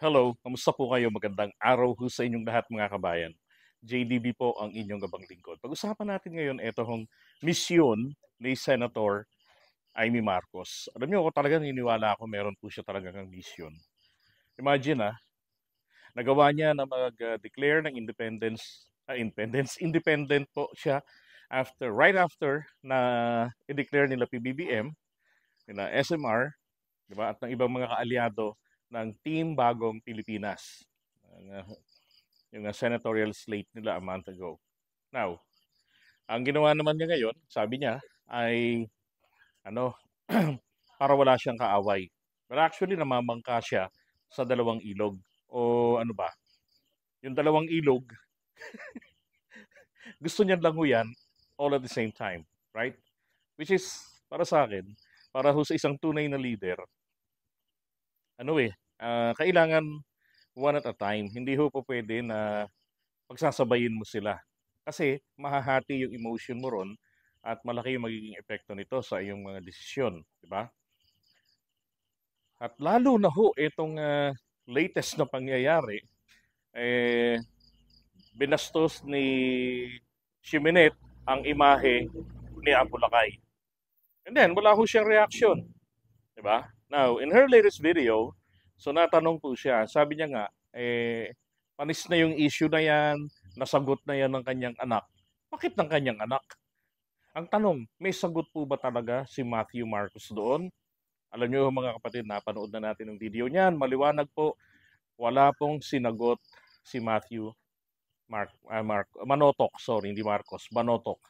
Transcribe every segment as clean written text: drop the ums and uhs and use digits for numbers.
Hello, kamusta po kayo? Magandang araw ho sa inyong lahat mga kabayan. JDB po ang inyong gabang lingkod. Pag-usapan natin ngayon itong misyon ni Senator Amy Marcos. Alam niyo, ako talaga niniwala ako meron po siya talagang misyon. Imagine nagawa niya na mag-declare ng independent po siya right after na i-declare nila PBBM, na SMR, di ba, at ng ibang mga kaalyado ng Team Bagong Pilipinas. Yung senatorial slate nila a month ago. Now, ang ginawa naman niya ngayon, sabi niya, ay ano, para wala siyang kaaway. But actually, namamangka siya sa dalawang ilog. O ano ba? Yung dalawang ilog, gusto niya lang ho yan all at the same time. Right? Which is, para sa akin, para ho sa isang tunay na leader, kailangan one at a time. Hindi ho po pwede na pagsasabayin mo sila. Kasi mahahati yung emotion mo ron at malaki yung magiging epekto nito sa iyong mga desisyon, di ba? At lalo na ho itong latest na pangyayari, binastos ni Ximenet ang imahe ni Abu Lakay. And then, wala ho siyang reaction, di ba? Now, in her latest video, so natanong po siya, sabi niya nga, panis na yung issue na yan, nasagot na yan ng kanyang anak. Bakit ng kanyang anak? Ang tanong, may sagot po ba talaga si Matthew Marcos doon? Alam niyo mga kapatid, napanood na natin ang video niyan. Maliwanag po, wala pong sinagot si Matthew Manotok, sorry, hindi Marcos, Manotok.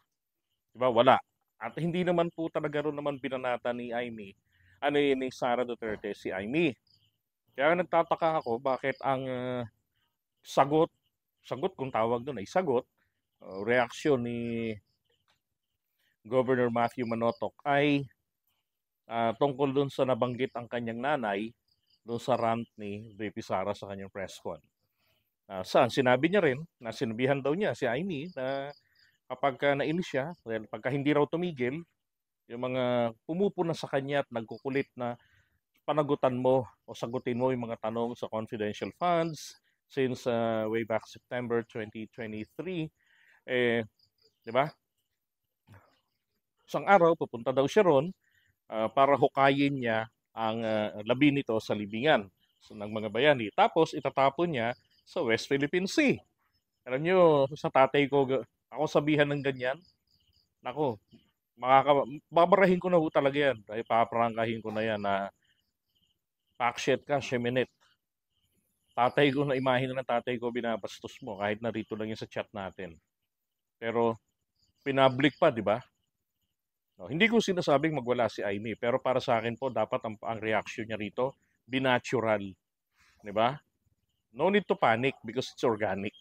Diba? Wala. At hindi naman po talaga ron naman binanata ni Amy, ni Sara Duterte si Amy. Kaya nagtataka ako bakit ang sagot kung tawag doon ay sagot, reaksyon ni Governor Matthew Manotok ay tungkol doon sa nabanggit ang kanyang nanay doon sa rant ni VP Sara sa kanyang press con. Saan sinabi niya rin na sinabihan daw niya si Amy na kapag nainis siya, dahil pagka hindi raw tumigil, yung mga pumupuna sa kanya at nagkukulit na panagutan mo o sagutin mo yung mga tanong sa confidential funds since way back September 2023, di ba? Isang araw, pupunta daw siya ron para hukayin niya ang labi nito sa libingan ng mga bayani. Tapos itatapon niya sa West Philippine Sea. Alam niyo, sa tatay ko, ako sabihan ng ganyan, nako, babarahin ko na ho talaga yan. Dahil paprangkahin ko na yan na packshit ka, Sheminit. Tatay ko na imahin ng tatay ko binabastos mo kahit narito lang yan sa chat natin. Pero pinablik pa, di ba? No, hindi ko sinasabing magwala si Amy, pero para sa akin po, dapat ang reaction niya rito, binatural. Di ba? No need to panic because it's organic.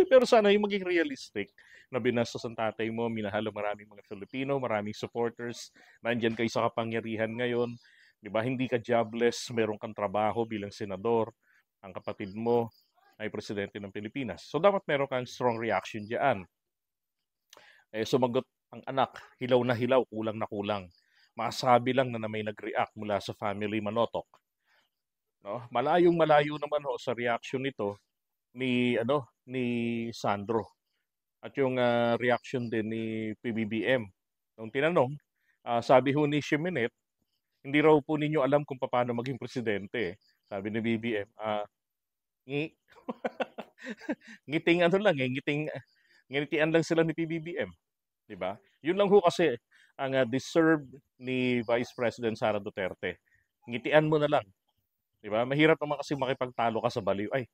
Pero sana yung maging realistic na binastos ang tatay mo, minahal maraming mga Filipino, maraming supporters, nandyan kayo sa kapangyarihan ngayon, di ba? Hindi ka jobless, meron kang trabaho bilang senador, ang kapatid mo ay presidente ng Pilipinas. So dapat meron kang strong reaction diyan. Sumagot ang anak, hilaw na hilaw, kulang na kulang. Masabi lang na may nag-react mula sa family Manotok. No? Malayong malayo naman ho sa reaction nito ni Sandro. At yung reaction din ni PBBM. Nung tinanong, sabi ho ni Ximenet, hindi raw po ninyo alam kung paano maging presidente. Sabi ni BBM, ngiting ngitian lang sila ni PBBM. Di ba? Yun lang ho kasi ang deserve ni Vice President Sara Duterte. Ngitian mo na lang. Di ba? Mahirap naman kasi makipagtalo ka sa baliw. Ay.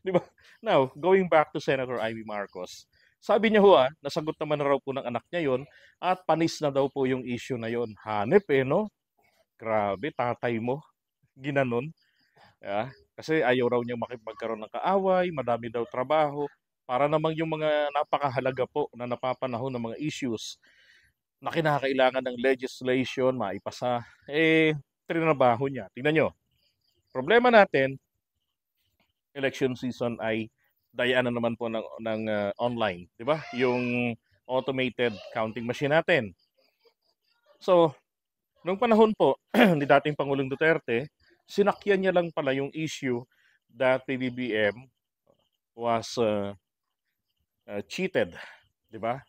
Di ba? Now, going back to Senator Amy Marcos, sabi niya ho nasagot naman na raw po ng anak niya yon at panis na daw po yung issue na yon. Hanep no? Grabe, tatay mo. Ginanon. Yeah? Kasi ayaw raw niya makipagkaroon ng kaaway, madami daw trabaho. Para namang yung mga napakahalaga po na napapanahon ng mga issues na kinakailangan ng legislation, maipasa, trinabaho niya. Tingnan nyo. Problema natin, election season ay dayaan na naman po ng online. Di ba? Yung automated counting machine natin. So, nung panahon po ni dating Pangulong Duterte, Sinakyan niya lang pala yung issue that PBBM was cheated, di ba?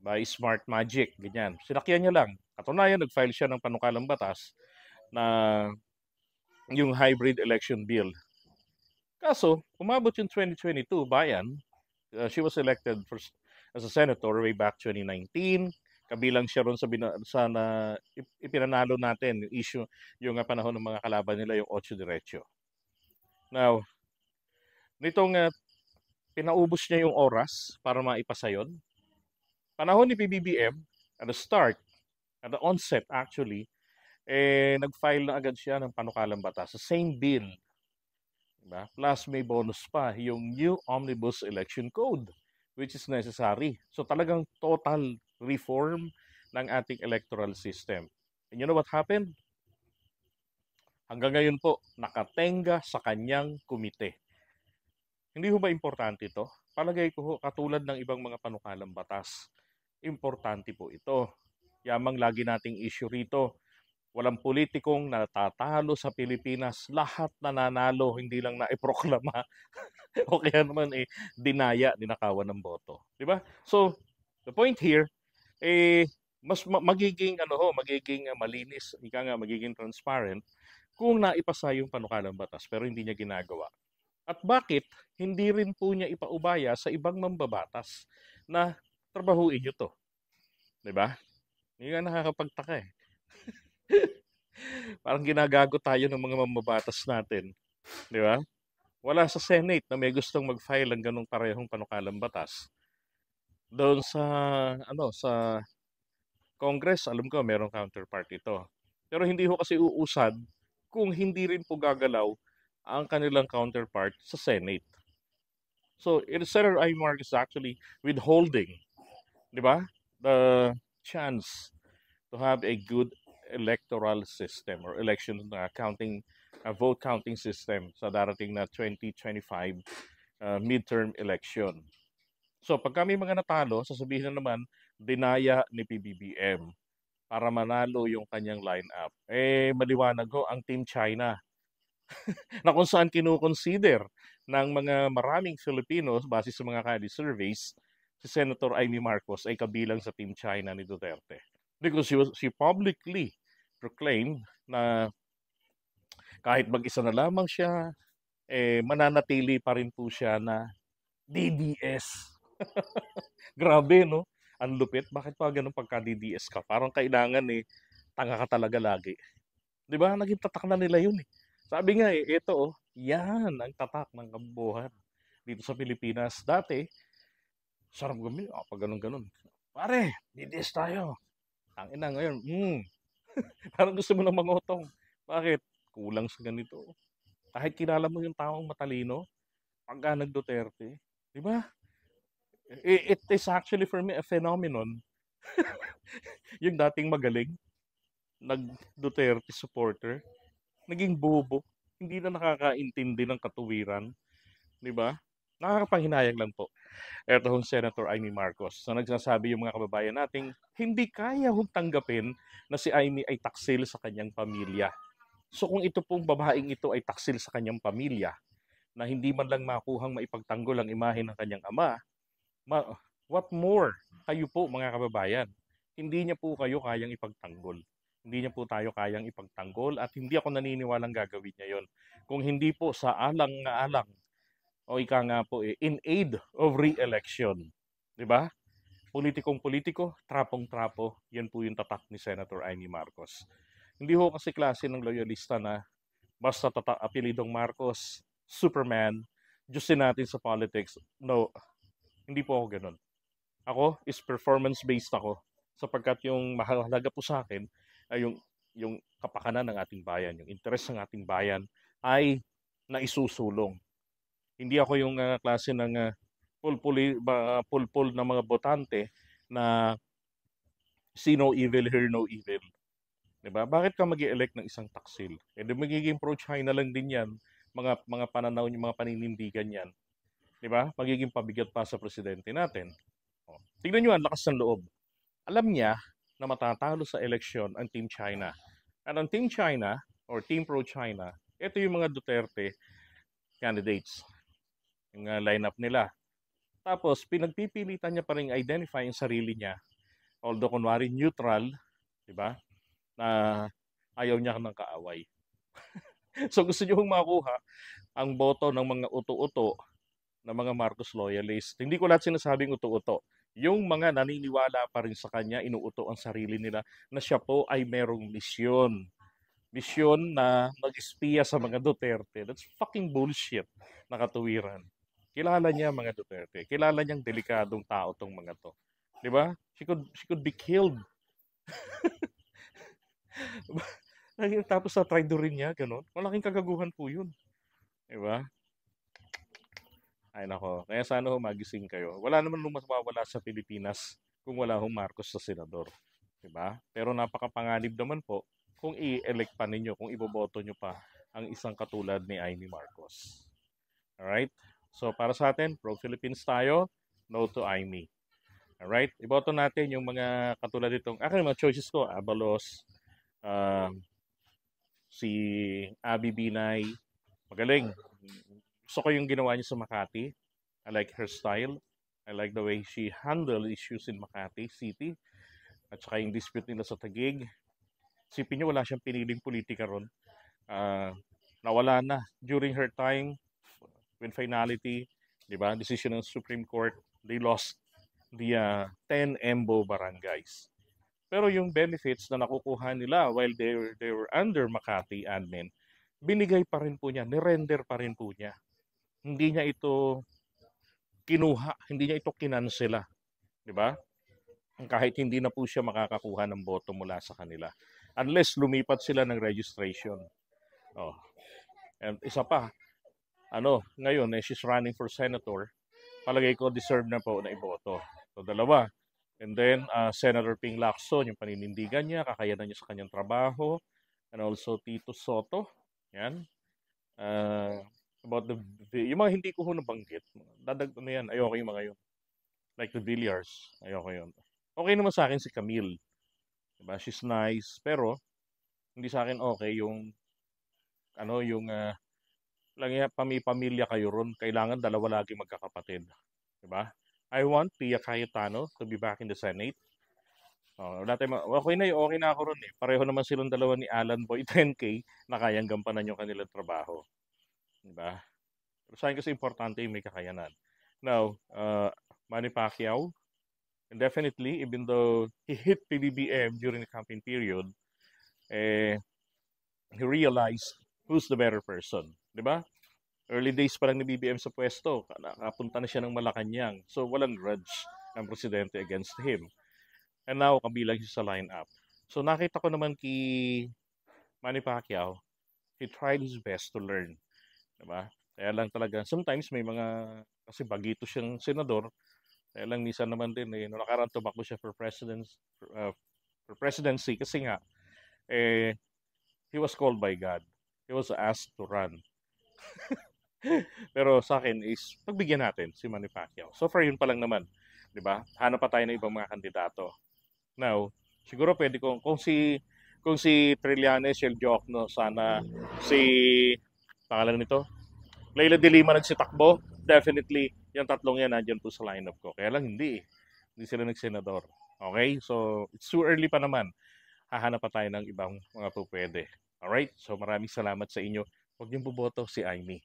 By smart magic, ganyan. Sinakyan niya lang. Katunayan, nag-file siya ng panukalang batas na yung hybrid election bill. Kaso, umabot yung 2022, bayan, she was elected as a senator way back 2019. Kabilang siya ron sa ipinanalo natin yung issue, yung panahon ng mga kalaban nila, yung Ocho Derecho. Now, nitong pinaubos niya yung oras para maipasa yun, panahon ni PBBM, at the start, at the onset actually, nag-file na agad siya ng panukalang batas sa same bill. Diba? Plus may bonus pa, yung new Omnibus Election Code, which is necessary. So talagang total reform ng ating electoral system. And you know what happened? Hanggang ngayon po, nakatenga sa kanyang komite. Hindi ho ba importante ito? Palagay ko ho, katulad ng ibang mga panukalang batas, importante po ito. Yamang lagi nating issue rito, walang politikong natatalo sa Pilipinas, lahat nananalo, hindi lang naiproklama o kaya naman dinaya, dinakawan ng boto. Di ba? So, the point here, mas magiging magiging malinis, magiging transparent kung naipasa yung panukalang batas pero hindi niya ginagawa. At bakit hindi rin po niya ipaubaya sa ibang mambabatas na trabahuin niyo to? 'Di ba? Yun nga nakakapagtaka eh. Parang ginagago tayo ng mga mambabatas natin, 'di ba? Wala sa Senate na may gustong mag-file ng ganung parehong panukalang batas. Doon sa Congress, alam ko merong counterpart ito. Pero hindi ho kasi uusad kung hindi rin po gagalaw ang kanilang counterpart sa Senate. So, Senator Amy Marcos is actually withholding, di ba, the chance to have a good electoral system or election vote counting system sa darating na 2025 midterm election. So, pag kami mga natalo, sasabihin na naman, dinaya ni PBBM para manalo yung kanyang lineup. Maliwanag ho ang Team China na kung saan kinukonsider ng mga maraming Filipinos base sa mga Cali surveys, si Senator Amy Marcos ay kabilang sa Team China ni Duterte. Because she publicly proclaimed na kahit mag-isa na lamang siya, mananatili pa rin po siya na DDS. Grabe, no? Ang lupit. Bakit pa ganun pagka-DDS ka? Parang kailangan tanga ka talaga lagi. Di ba? Naging tatak na nila yun eh. Sabi nga ito yan ang tatak ng kabubuhan dito sa Pilipinas. Dati, sarap gawin, pag ganun-ganun. Pare, DDS tayo. Ang ina ngayon, parang gusto mo ng mangotong. Bakit? Kulang sa ganito. Kahit kilala mo yung taong matalino, pagka nag-Duterte, di ba? It is actually for me a phenomenon. Yung dating magaling, nag-Duterte supporter, naging bobo, hindi na nakakaintindi ng katuwiran, di ba? Nakakapanghinayang lang po. Ito hong Senator Amy Marcos. So nagsasabi yung mga kababayan nating hindi kaya hong tanggapin na si Amy ay taksil sa kanyang pamilya. So kung ito pong babaeng ito ay taksil sa kanyang pamilya, na hindi man lang makuhang maipagtanggol ang imahe ng kanyang ama, what more kayo po mga kababayan? Hindi niya po kayo kayang ipagtanggol. Hindi niya po tayo kayang ipagtanggol at hindi ako naniniwalang gagawin niya yon. Kung hindi po sa alang na alang o ika nga po in aid of re-election. Di ba? Politikong politiko, trapong trapo, yan po yung tatak ni Senator Amy Marcos. Hindi ho kasi klase ng loyalista na basta apelidong Marcos, Superman, Diyusin natin sa politics. No, hindi po ako ganun. Ako is performance-based ako sapagkat yung mahalaga po sa akin ay yung kapakanan ng ating bayan, yung interes ng ating bayan ay naisusulong. Hindi ako yung klase ng pulpul na mga botante na see no evil, hear no evil. Diba? Bakit ka mag-elect ng isang taksil? Di magiging pro-China lang din yan. Mga pananaw, yung mga paninindigan yan. Diba? Magiging pabigat pa sa presidente natin. Tingnan nyo, ang lakas ng loob. Alam niya na matatalo sa eleksyon ang Team China. At ang Team China, or Team Pro-China, ito yung mga Duterte candidates, yung lineup nila. Tapos, pinagpipilitan niya pa rin identify yung sarili niya, although kunwari neutral, di ba, na ayaw niya ng kaaway. So gusto niyo makuha ang boto ng mga uto-uto na mga Marcos loyalist. Hindi ko lahat sinasabing uto-uto. Yung mga naniniwala pa rin sa kanya, inuuto ang sarili nila na siya po ay merong misyon. Misyon na mag-espiya sa mga Duterte. That's fucking bullshit na katuwiran. Kilala niya mga Duterte. Kilala niyang delikadong tao tong mga to. 'Di ba? She could be killed. Tapos sa traitor rin niya, ganun. Malaking kagaguhan po 'yun. 'Di ba? Ay nako, kaya sana ho magising kayo. Wala naman nung mawawala sa Pilipinas kung wala hong Marcos sa senador. 'Di ba? Pero napakapanganib naman po kung i-elect pa ninyo, kung iboboto nyo pa ang isang katulad ni Amy Marcos. Alright? So para sa atin, pro-Philippines tayo, no to Amy. Alright? Iboto natin yung mga katulad itong, akin mga choices ko, Abalos, si Abby Binay, magaling. Gusto ko yung ginawa niya sa Makati. I like her style. I like the way she handle issues in Makati City. At saka yung dispute nila sa Taguig. Sipin niyo, wala siyang piniling politika ron. Nawala na during her time with finality, di ba? Decision ng Supreme Court, they lost the 10 EMBO barangays. Pero yung benefits na nakukuha nila while they were under Makati admin, binigay pa rin po niya, nirender pa rin po niya. Hindi niya ito kinuha, hindi niya ito kinansela, di ba? Kahit hindi na po siya makakakuha ng boto mula sa kanila. Unless lumipat sila ng registration. Oh. And isa pa, ngayon, she's running for senator, palagay ko deserve na po na iboto. So, dalawa. And then, Senator Ping Lacson, yung paninindigan niya, kakayanan niya sa kanyang trabaho, and also Tito Soto. Yan. About yung mga hindi ko nabanggit. Yan, ayoko yung mga yun. Like the Villiers, ayoko yun. Okay naman sa akin si Camille. Diba? She's nice, pero hindi sa akin okay yung pamilya kayo ron, kailangan dalawa lagi magkakapatid. Diba? I want Pia Cayetano to be back in the Senate. Okay na ako ron eh. Pareho naman silang dalawa ni Alan Boy 10K na kayang gampanan yung kanilang trabaho. Diba? Pero sa akin kasi importante yung may kakayanan. Now, Manny Pacquiao, and definitely, even though he hit PBBM during the campaign period, he realized who's the better person. Di ba? Early days pa lang ni BBM sa pwesto, nakapunta na siya ng Malacanang. So, walang grudge ng presidente against him. And now, kabilang siya sa lineup. So, nakita ko naman kay Manny Pacquiao, he tried his best to learn. Diba? Kaya lang talaga, sometimes may mga, kasi bagito siyang senador, kaya lang minsan naman din, noong nakaraan tumakbo siya for presidency kasi nga, he was called by God. He was asked to run. Pero sa akin is, pagbigyan natin si Manny Pacquiao. So far, yun pa lang naman. Di ba? Hanap pa tayo ng ibang mga kandidato. Now, siguro pwede kung si Trillanes, Shell Jokno, sana si, pangalan nito, Leila de Lima nagsitakbo, definitely, yung tatlong yan nandiyan po sa lineup ko. Kaya lang hindi. Hindi sila nagsenador. Okay? So, it's too early pa naman. Hahanap pa tayo ng ibang mga pupwede. Alright? So, maraming salamat sa inyo. Huwag niyong buboto si Amy.